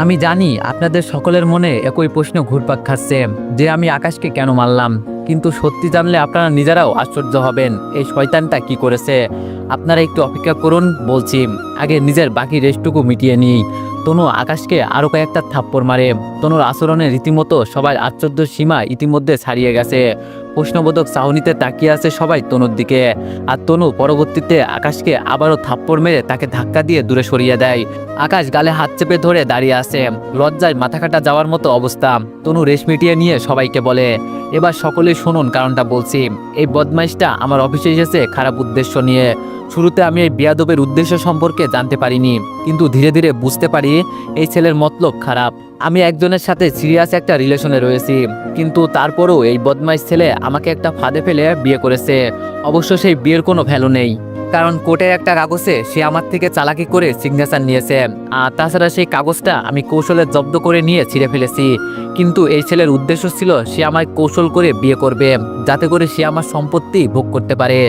আমি জানি আপনাদের সকলের মনে একই প্রশ্ন ঘুরপাক খাচ্ছে যে আমি আকাশকে কেন মারলাম, কিন্তু সত্যি জানলে আপনারা নিজেরাও আশ্চর্য হবেন এই শয়তানটা কি করেছে। আপনারা একটু অপেক্ষা করুন, বলছি। আগে নিজের বাকি রেস্টটুকু মিটিয়ে নিই। তনু আকাশকে আরও কয়েকটা থাপ্পড় মারে। তনুর আচরণে রীতিমতো সবাই আশ্চর্য সীমা ইতিমধ্যে ছাড়িয়ে গেছে। প্রশ্নবোধক চাহনিতে তাকিয়ে আছে সবাই তনুর দিকে। আর তনু পরবর্তীতে আকাশকে আবারও থাপ্পড় মেরে তাকে ধাক্কা দিয়ে দূরে সরিয়ে দেয়। আকাশ গালে হাত চেপে ধরে দাঁড়িয়ে আছে, লজ্জায় মাথা কাটা যাওয়ার মতো অবস্থা। তনু রেশ মিটিয়ে নিয়ে সবাইকে বলে, এবার সকলেই শুনুন, কারণটা বলছি। এই বদমাইশটা আমার অফিসে এসেছে খারাপ উদ্দেশ্য নিয়ে। শুরুতে আমি এই বেয়াদবের উদ্দেশ্য সম্পর্কে জানতে পারিনি, কিন্তু ধীরে ধীরে বুঝতে পারি এই ছেলের মতলব খারাপ। আমি একজনের সাথে সিরিয়াস একটা রিলেশনে রয়েছি, কিন্তু তারপরেও এই বদমাইশ ছেলে আমাকে একটা ফাঁদে ফেলে বিয়ে করেছে। অবশ্য সেই বিয়ের কোনো ভ্যালু নেই, কারণ কোর্টের একটা কাগজে সে আমার থেকে চালাকি করে সিগনেচার নিয়েছে। আর তাছাড়া সেই কাগজটা আমি কৌশলে জব্দ করে নিয়ে ছিঁড়ে ফেলেছি। কিন্তু এই ছেলের উদ্দেশ্য ছিল সে আমায় কৌশল করে বিয়ে করবে, যাতে করে সে আমার সম্পত্তি ভোগ করতে পারে।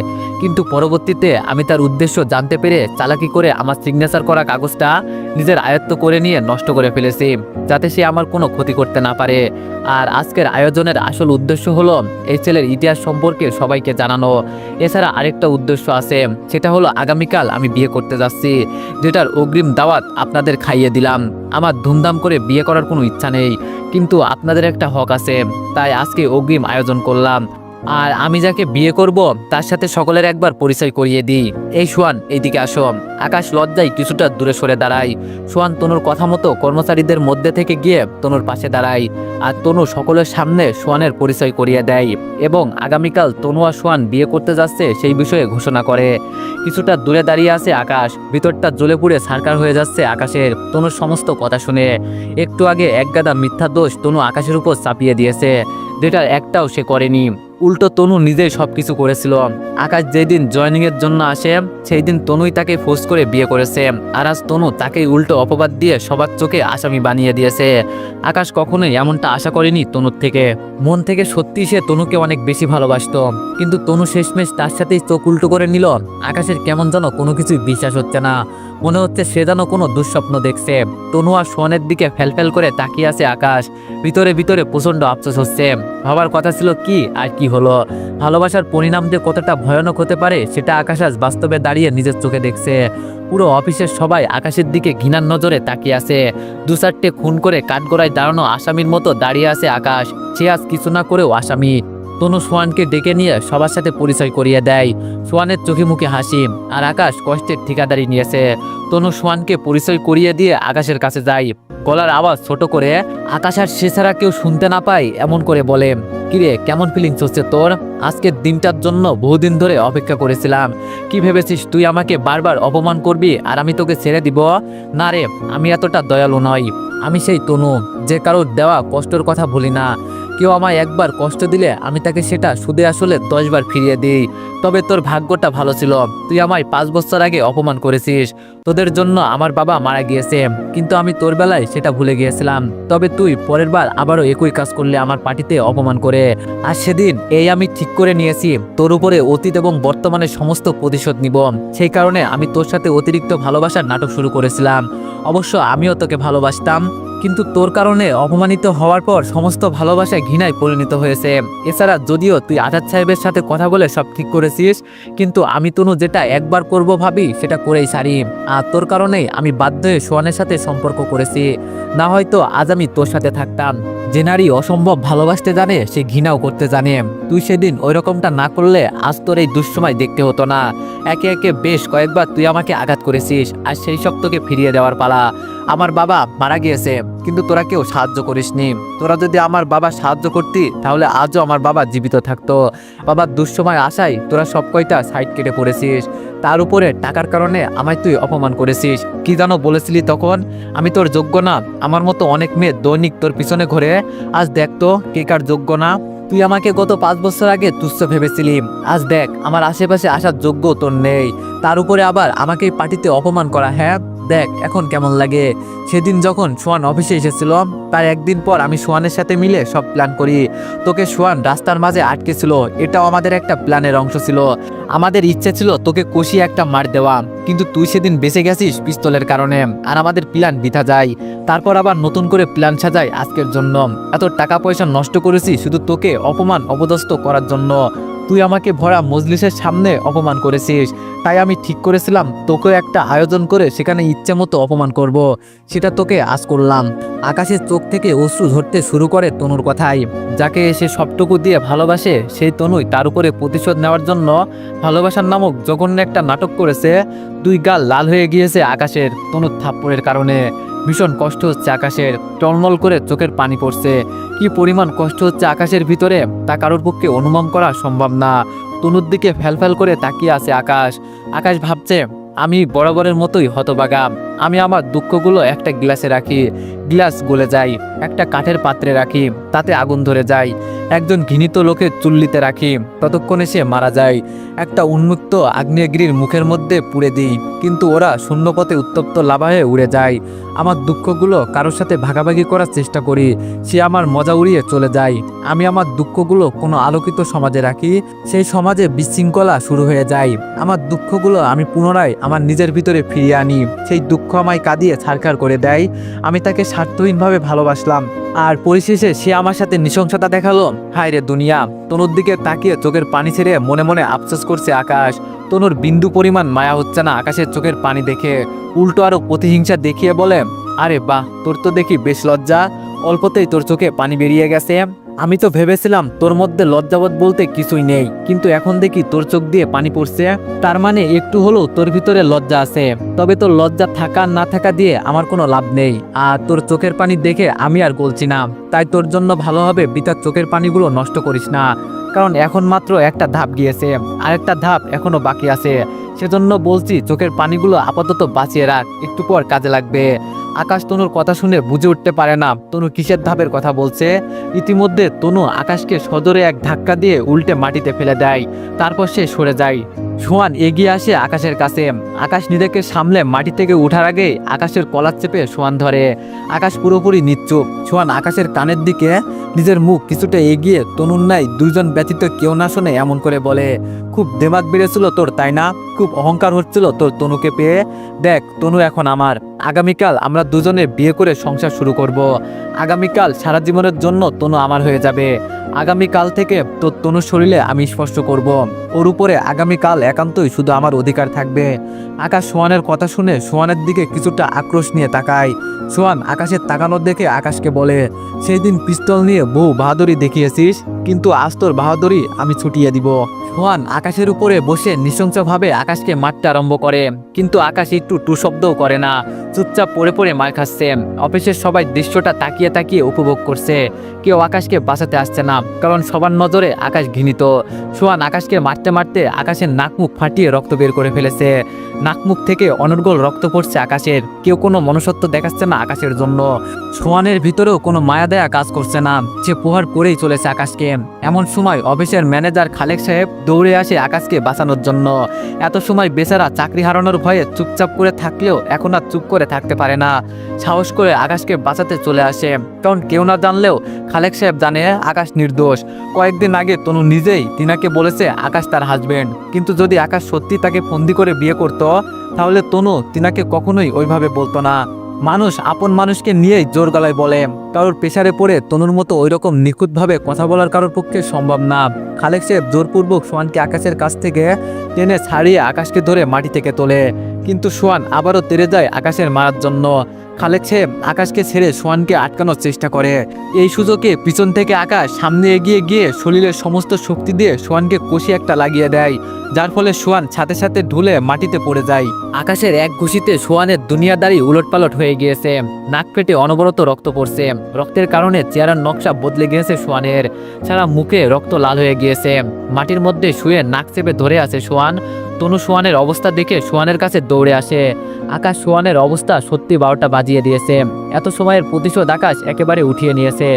কিন্তু পরবর্তীতে আমি তার উদ্দেশ্য জানতে পেরে চালাকি করে আমার সিগনেচার করা কাগজটা নিজের আয়ত্ত করে নিয়ে নষ্ট করে ফেলেছি, যাতে সে আমার কোনো ক্ষতি করতে না পারে। আর আজকের আয়োজনের আসল উদ্দেশ্য হলো এই ছেলের ইতিহাস সম্পর্কে সবাইকে জানানো। এছাড়া আরেকটা উদ্দেশ্য আছে, সেটা হলো আগামীকাল আমি বিয়ে করতে যাচ্ছি, যেটার অগ্রিম দাওয়াত আপনাদের খাইয়ে দিলাম। আমার ধুমধাম করে বিয়ে করার কোনো ইচ্ছা নেই, কিন্তু আপনাদের একটা হক আছে, তাই আজকে অগ্রিম আয়োজন করলাম। আর আমি যাকে বিয়ে করব তার সাথে সকলের একবার পরিচয় করিয়ে দিই। এই সোয়ান, এইদিকে আসো। আকাশ লজ্জায় কিছুটা দূরে সরে দাঁড়ায়। সোয়ান তনুর কথা মতো কর্মচারীদের মধ্যে থেকে গিয়ে তনুর পাশে দাঁড়ায়। আর তনু সকলের সামনে সোয়ানের পরিচয় করিয়ে দেয় এবং আগামীকাল তনু আর সোয়ান বিয়ে করতে যাচ্ছে সেই বিষয়ে ঘোষণা করে। কিছুটা দূরে দাঁড়িয়ে আছে আকাশ, ভিতরটা জ্বলে পুড়ে ছারকার হয়ে যাচ্ছে আকাশের তনুর সমস্ত কথা শুনে। একটু আগে একগাদা মিথ্যা দোষ তনু আকাশের উপর চাপিয়ে দিয়েছে, যেটার একটাও সে করেনি। উল্টো তনু নিজেই সবকিছু করেছিল। আকাশ যেদিন জয়েনিং এর জন্য আসে সেই দিন তনুই তাকে ফোর্স করে বিয়ে করেছে, আর আজ তনু তাকেই উল্টো অপবাদ দিয়ে সবার চোখে আসামি বানিয়ে দিয়েছে। আকাশ কখনোই এমনটা আশা করেনি তনুর থেকে। মন থেকে সত্যি সে তনুকে অনেক বেশি ভালোবাসতো, কিন্তু তনু শেষমেশ তার সাথেই চোখ উল্টো করে নিল। আকাশের কেমন যেন কোনো কিছুই বিশ্বাস হচ্ছে না, মনে হচ্ছে সে যেন কোনো দুঃস্বপ্ন দেখছে। তনু আর সোয়ানের দিকে ফেলফেল করে তাকিয়ে আছে আকাশ, ভিতরে ভিতরে প্রচন্ড আফসোস হচ্ছে। ভাবার কথা ছিল কি আর কি হলো। ভালোবাসার পরিণাম যে কতটা ভয়ানক হতে পারে সেটা আকাশ আজ বাস্তবে দাঁড়িয়ে নিজের চোখে দেখছে। পুরো অফিসের সবাই আকাশের দিকে ঘৃণার নজরে তাকিয়ে আছে। দু চারটে খুন করে কাঠগড়ায় দাঁড়ানো আসামির মতো দাঁড়িয়ে আছে আকাশ, সে আজ কিছু না করেও আসামি। তনু সোয়ানকে ডেকে নিয়ে সবার সাথে পরিচয় করিয়ে দেয়। সোয়ানের চোখে মুখে হাসি, আর আকাশ কষ্টের ঠিকাদারি নিয়েছে। তনু সোয়ানকে পরিচয় করিয়ে দিয়ে আকাশের কাছে যায়। গলার আওয়াজ ছোট করে আকাশ আর সে ছাড়া কেউ শুনতে না পায় এমন করে বলে, কিরে কেমন ফিলিংস হচ্ছে তোর? আজকের দিনটার জন্য বহুদিন ধরে অপেক্ষা করেছিলাম। কি ভেবেছিস তুই আমাকে বারবার অপমান করবি আর আমি তোকে ছেড়ে দিব? না রে, আমি এতটা দয়ালু নই। আমি সেই তনু যে কারোর দেওয়া কষ্টের কথা ভুলি না। কেউ আমায় একবার কষ্ট দিলে আমি তাকে সেটা সুদে আসলে 10 বার ফিরিয়ে দিই। তবে তোর ভাগ্যটা ভালো ছিল, তুই আমায় 5 বছর আগে অপমান করেছিস। তোদের জন্য আমার বাবা মারা গিয়েছে, কিন্তু আমি তোর বেলায় সেটা ভুলে গিয়েছিলাম। তবে তুই পরের বার আবারও একই কাজ করলে আমার পার্টিতে অপমান করে। আর সেদিন এই আমি ঠিক করে নিয়েছি তোর উপরে অতীত এবং বর্তমানের সমস্ত প্রতিশোধ নিব। সেই কারণে আমি তোর সাথে অতিরিক্ত ভালোবাসার নাটক শুরু করেছিলাম। অবশ্য আমিও তোকে ভালোবাসতাম, কিন্তু তোর কারণে অপমানিত হওয়ার পর সমস্ত ভালোবাসায় ঘৃণায় পরিণত হয়েছে। এছাড়া যদিও তুই আজাদ সাহেবের সাথে কথা বলে সব ঠিক করেছিস, কিন্তু আমি তনু যেটা একবার করব ভাবি সেটা করেই সারি। আর তোর কারণেই আমি বাধ্য হয়ে সোয়ানের সাথে সম্পর্ক করেছি, না হয়তো আজ আমি তোর সাথে থাকতাম। যে নারী অসম্ভব ভালোবাসতে জানে সে ঘৃণাও করতে জানে। তুই সেদিন ওই রকমটা না করলে আজ তোর এই দুঃসময় দেখতে হতো না। একে একে বেশ কয়েকবার তুই আমাকে আঘাত করেছিস, আর সেই সব তোকে ফিরিয়ে দেওয়ার পালা। আমার বাবা মারা গিয়েছে, কিন্তু তোরা কেউ সাহায্য করিসনি। তোরা যদি আমার বাবা সাহায্য করতি তাহলে আজও আমার বাবা জীবিত থাকতো। বাবার দুঃসময় আশায় তোরা সব কয়টা সাইড কেটে পড়েছিস। তার উপরে টাকার কারণে আমায় তুই অপমান করেছিস। কি জানো বলেছিলি তখন? আমি তোর যোগ্য না। আমার মতো অনেক মেয়ে দৈনিক তোর পিছনে ঘোরে, আজ দেখ তো কে কার যোগ্য না। তুই আমাকে গত 5 বছর আগে তুচ্ছ ভেবেছিলি, আজ দেখ আমার আশেপাশে আসার যোগ্য তোর নেই। তার উপরে আবার আমাকে এই পার্টিতে অপমান করা। হ্যাঁ দেখ এখন কেমন লাগে। সেদিন যখন সোহান অফিসে এসেছিল তার একদিন পর আমি সোহানের সাথে মিলে সব প্ল্যান করি। তোকে সোহান রাস্তার মাঝে আটকে ছিল, এটাও আমাদের একটা প্ল্যানের অংশ ছিল। আমাদের ইচ্ছে ছিল তোকে কষিয়ে একটা মার দেওয়া, কিন্তু তুই সেদিন বেঁচে গেছিস পিস্তলের কারণে, আর আমাদের প্ল্যান বৃথা যায়। তারপর আবার নতুন করে প্ল্যান সাজাই আজকের জন্য। এত টাকা পয়সা নষ্ট করেছি শুধু তোকে অপমান অপদস্থ করার জন্য। তুই আমাকে ভরা মজলিসের সামনে অপমান করেছিস, তাই আমি ঠিক করেছিলাম তোকে একটা আয়োজন করে সেখানে ইচ্ছে মতো অপমান করব। সেটা তোকে আজ করলাম। আকাশের চোখ থেকে অশ্রু ঝরতে শুরু করে তনুর কথায়। যাকে সে সবটুকু দিয়ে ভালোবাসে সেই তনুই তার উপরে প্রতিশোধ নেওয়ার জন্য ভালোবাসার নামক জঘন্য একটা নাটক করেছে। দুই গাল লাল হয়ে গিয়েছে আকাশের তনুর থাপ্পড়ের কারণে। ভীষণ কষ্ট হচ্ছে আকাশের, টলমল করে চোখের পানি পড়ছে। কি পরিমাণ কষ্ট হচ্ছে আকাশের ভিতরে তা কারোর পক্ষে অনুমান করা সম্ভব না। তনুর দিকে ফ্যালফ্যাল করে তাকিয়ে আছে আকাশ। আকাশ ভাবছে আমি বরাবরের মতোই হতবাগা। আমি আমার দুঃখগুলো একটা গ্লাসে রাখি, গ্লাস গলে যায়। একটা কাঠের পাত্রে রাখি, তাতে আগুন ধরে যায়। একজন ঘৃণিত লোকের চুল্লিতে রাখি, ততক্ষণে সে মারা যায়। একটা উন্মুক্ত আগ্নেয়গিরির মুখের মধ্যে পুড়ে দিই, কিন্তু ওরা শূন্যপথে উত্তপ্ত লাভা হয়ে উড়ে যায়। আমার দুঃখগুলো কারোর সাথে ভাগাভাগি করার চেষ্টা করি, সে আমার মজা উড়িয়ে চলে যায়। আমি আমার দুঃখগুলো কোনো আলোকিত সমাজে রাখি, সেই সমাজে বিশৃঙ্খলা শুরু হয়ে যায়। আমার দুঃখগুলো আমি পুনরায় আমার নিজের ভিতরে ফিরিয়ে আনি, সেই দুঃখ আমায় কাঁদিয়ে ছারখার করে দেয়। আমি তাকে স্বার্থহীনভাবে ভালোবাসলাম, আর পরিশেষে সে আমার সাথে নৃশংসতা দেখালো। হায় রে দুনিয়া। তনুর দিকে তাকিয়ে চোখের পানি ছেড়ে মনে মনে আফসোস করছে আকাশ। তনুর বিন্দু পরিমাণ মায়া হচ্ছে না আকাশের চোখের পানি দেখে, উল্টো আরো প্রতিহিংসা দেখিয়ে বলে, আরে বাহ, তোর তো দেখি বেশ লজ্জা, অল্পতেই তোর চোখে পানি বেরিয়ে গেছে। আমি তো ভেবেছিলাম তোর মধ্যে লজ্জাবোধ বলতে কিছুই নেই, কিন্তু এখন দেখি তোর চোখ দিয়ে পানি পড়ছে। তার মানে একটু হলেও তোর ভিতরে লজ্জা আছে। তবে তোর লজ্জা থাকা না থাকা দিয়ে আমার কোনো লাভ নেই, আর তোর চোখের পানি দেখে আমি আর গলছি না। তাই তোর জন্য ভালো হবে বৃথা চোখের পানিগুলো নষ্ট করিস না, কারণ এখন মাত্র একটা ধাপ গিয়েছে, আরেকটা ধাপ এখনো বাকি আছে। সেজন্য বলছি চোখের পানিগুলো আপাতত বাঁচিয়ে রাখ, একটু পর কাজে লাগবে। আকাশ তনুর কথা শুনে বুঝে উঠতে পারে না তনু কিসের ধাপের কথা বলছে। ইতিমধ্যে তনু আকাশকে সজোরে এক ধাক্কা দিয়ে উল্টে মাটিতে ফেলে দেয়, তারপর সে সরে যায়। সোহান এগিয়ে আসে আকাশের কাছে। আকাশ নিজেকে সামলে মাটি থেকে ওঠার আগে আকাশের কলার চেপে সোহান ধরে। আকাশ পুরোপুরি নিশ্চুপ। সোহান আকাশের কানের দিকে নিজের মুখ কিছুটা এগিয়ে তনুর নাই দুইজন ব্যতীত কেউ না শোনে এমন করে বলে, খুব দেমাগ বেড়েছিল তোর তাই না? খুব অহংকার হচ্ছিল তোর তনুকে পেয়ে? দেখ তনু এখন আমার। আগামীকাল আমরা দুজনে বিয়ে করে সংসার শুরু করব। আগামীকাল সারা জীবনের জন্য তনু আমার হয়ে যাবে। আগামীকাল থেকে তোর তনুর শরীরে আমি স্পর্শ করব। ওর উপরে আগামীকাল একান্তই শুধু আমার অধিকার থাকবে। আকাশ সোহানের কথা শুনে সোহানের দিকে কিছুটা আক্রোশ নিয়ে তাকায়। সোহান আকাশের তাকানো দেখে আকাশকে বলে, সেই দিন পিস্তল নিয়ে বহু বাহাদুরি দেখিয়েছিস, কিন্তু আজ তোর বাহাদুরি আমি ছুটিয়ে দিব। সোহান আকাশের উপরে বসে নৃশংসভাবে আকাশকে মারতে আরম্ভ করে, কিন্তু আকাশ একটু টু শব্দও করে না, চুপচাপ পড়ে পড়ে মার খাচ্ছে। অফিসের সবাই দৃশ্যটা তাকিয়ে তাকিয়ে উপভোগ করছে। কেউ আকাশকে বাঁচাতে আসছে না, কারণ সবার নজরে আকাশ ঘৃণিত। সোহান আকাশকে মারতে মারতে আকাশের নাক মুখ ফাটিয়ে রক্ত বের করে ফেলেছে। নাক মুখ থেকে অনর্গল রক্ত পড়ছে আকাশের। কেউ কোনো মনুষ্যত্ব দেখাচ্ছে না আকাশের জন্য। সোহানের ভিতরেও কোনো মায়া দেয়া কাজ করছে না, সে প্রহার করেই চলেছে আকাশকে। এমন সময় অফিসের ম্যানেজার খালেক সাহেব দৌড়ে আসে আকাশকে বাঁচানোর জন্য। এত সময় বেচারা চাকরি হারানোর ভয়ে চুপচাপ করে থাকলেও এখন আর চুপ করে থাকতে পারে না। সাহস করে আকাশকে বাঁচাতে চলে আসে, কারণ কেউ না জানলেও খালেক সাহেব জানে আকাশ নির্দোষ। কয়েকদিন আগে তনু নিজেই তিনাকে বলেছে আকাশ তার হাজবেন্ড, কিন্তু যদি আকাশ সত্যি তাকে ফন্দি করে বিয়ে করত তাহলে তনু তিনাকে কখনোই ওইভাবে বলতো না। মানুষ আপন মানুষকে নিয়েই জোর গলায় বলে, কারোর প্রেসারে পড়ে তনুর মতো ওইরকম নিখুঁতভাবে কথা বলার কারোর পক্ষে সম্ভব না। খালেক সাহেব জোরপূর্বক সোহানকে আকাশের কাছ থেকে টেনে ছাড়িয়ে আকাশকে ধরে মাটি থেকে তোলে, কিন্তু সোহান আবারও তেড়ে যায় আকাশের মারার জন্য। খালেক সাহেব আকাশকে ছেড়ে সোহানকে আটকানোর চেষ্টা করে। এই সুযোগে পিছন থেকে আকাশ সামনে এগিয়ে গিয়ে শরীরের সমস্ত শক্তি দিয়ে সোহানকে কষি একটা লাগিয়ে দেয়, যার ফলে সোহান সাথে সাথে ঢুলে মাটিতে পড়ে যায়। আকাশের এক ঘুষিতে সোহানের দুনিয়াদারি উলটপালট হয়ে গিয়েছে। নাক ফেটে অনবরত রক্ত পড়ছে। রক্তের কারণে চেহারার নকশা বদলে গিয়েছে সোহানের। সারা মুখে রক্ত লাল হয়ে গিয়েছে। মাটির মধ্যে শুয়ে নাক চেপে ধরে আছে সোহান। তনু সোহানের অবস্থা দেখে সোহানের কাছে দৌড়ে আসে। আকাশ সোহানের অবস্থা সত্যি 12টা বাজিয়ে দিয়েছে। এত সময়ের প্রতিশোধ আকাশ একেবারে উঠিয়ে নিয়েছে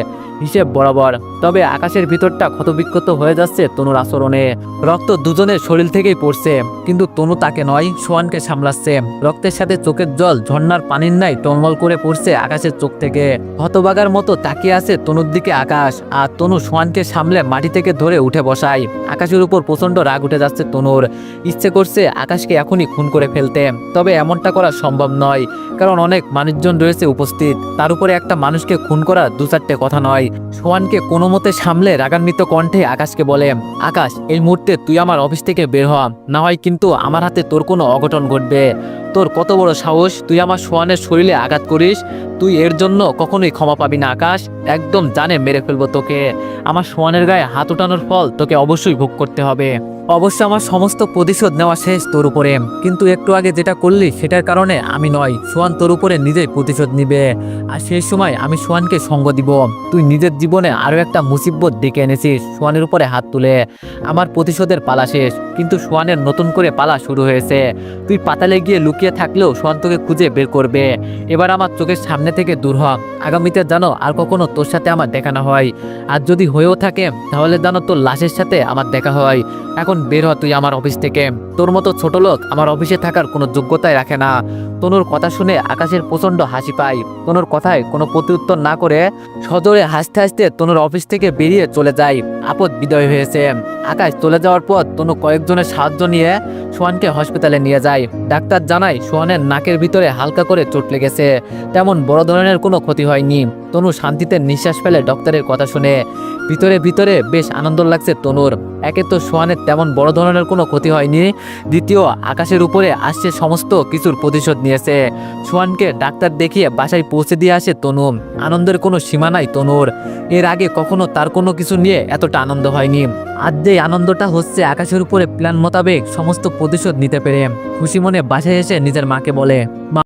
হিসেব বরাবর। তবে আকাশের ভিতরটা ক্ষতবিক্ষত হয়ে যাচ্ছে তনুর আচরণে। রক্ত দুজনের শরীর থেকেই পড়ছে, কিন্তু তনু তাকে নয়, সোহানকে সামলাচ্ছে। রক্তের সাথে চোখের জল ঝর্ণার পানির ন্যায় টলমল করে পড়ছে আকাশের চোখ থেকে। হতবাগার মতো তাকিয়ে আছে তনুর দিকে আকাশ, আর তনু সোহানকে সামলে মাটি থেকে ধরে উঠে বসায়। আকাশের উপর প্রচন্ড রাগ উঠে যাচ্ছে তনুর। ইচ্ছে করছে আকাশকে এখনই খুন করে ফেলতে, তবে এমনটা করা সম্ভব নয়, কারণ অনেক মানুষজন রয়েছে উপস্থিত। তার উপরে একটা মানুষকে খুন করা 2-4টে কথা নয়। সোহানকে কোনো মতে সামলে রাগান্বিত কণ্ঠে আকাশকে বলে, আকাশ, এই মুহূর্তে তুই আমার অফিস থেকে বের হ, না হয় কিন্তু আমার হাতে তোর কোনো অঘটন ঘটবে। তোর কত বড় সাহস, তুই আমার সোহানের শরীরে আঘাত করিস? তুই এর জন্য কখনোই ক্ষমা পাবি না আকাশ। একদম জানে মেরে ফেলবো তোকে। আমার সোহানের গায়ে হাত উঠানোর ফল তোকে অবশ্যই ভোগ করতে হবে। অবশ্য আমার সমস্ত প্রতিশোধ নেওয়া শেষ তোর উপরে, কিন্তু একটু আগে যেটা করলি সেটার কারণে আমি নয়, সোহান তোর উপরে নিজেই প্রতিশোধ নিবে। আর সেই সময় আমি সোহানকে সঙ্গ দিব। তুই নিজের জীবনে আরও একটা মুসিবত ডেকে এনেছিস সোহানের উপরে হাত তুলে। আমার প্রতিশোধের পালা শেষ, কিন্তু সোহানের নতুন করে পালা শুরু হয়েছে। তুই পাতালে গিয়ে লুকিয়ে থাকলেও সোহান তোকে খুঁজে বের করবে। এবার আমার চোখের সামনে থেকে দূর হ। আগামীতে জানো আর কখনো তোর সাথে আমার দেখা না হয়, আর যদি হয়েও থাকে তাহলে জানো তোর লাশের সাথে আমার দেখা হয়। এখন বের হ তুই আমার অফিস থেকে। তোর মতো ছোট লোক আমার অফিসে থাকার কোনো যোগ্যতাই রাখে না। তনুর কথা শুনে আকাশের প্রচন্ড হাসি পায়। তনুর কথায় কোনো প্রত্যুত্তর না করে সজোরে হাসতে হাসতে তনুর অফিস থেকে বেরিয়ে চলে যায়। আপদ বিদায় হয়েছে। আকাশ চলে যাওয়ার পর তনু কয়েকজনের সাহায্য নিয়ে সোহানকে হসপিটালে নিয়ে যায়। ডাক্তার জানায় সোহানের নাকের ভিতরে হালকা করে চোট লেগেছে, তেমন বড় ধরনের কোনো ক্ষতি হয়নি। তনু শান্তিতে নিঃশ্বাস ফেলে ডক্টরের কথা শুনে। ভিতরে ভিতরে বেশ আনন্দ লাগছে তনুর। একে তো সোহানের তেমন বড় ধরনের কোনো ক্ষতি হয়নি, দ্বিতীয় আকাশের উপরে আসছে সমস্ত কিছুর প্রতিশোধ নিয়েছে। সোহানকে ডাক্তার দেখিয়ে বাসায় পৌঁছে দিয়ে আসে তনু। আনন্দের কোনো সীমা নাই তনুর। এর আগে কখনো তার কোনো কিছু নিয়ে এতটা আনন্দ হয়নি। আজ যে আনন্দটা হচ্ছে আকাশের উপরে প্ল্যান মোতাবেক সমস্ত প্রতিশোধ নিতে পেরে। খুশি মনে বাসায় এসে নিজের মাকে বলে, মা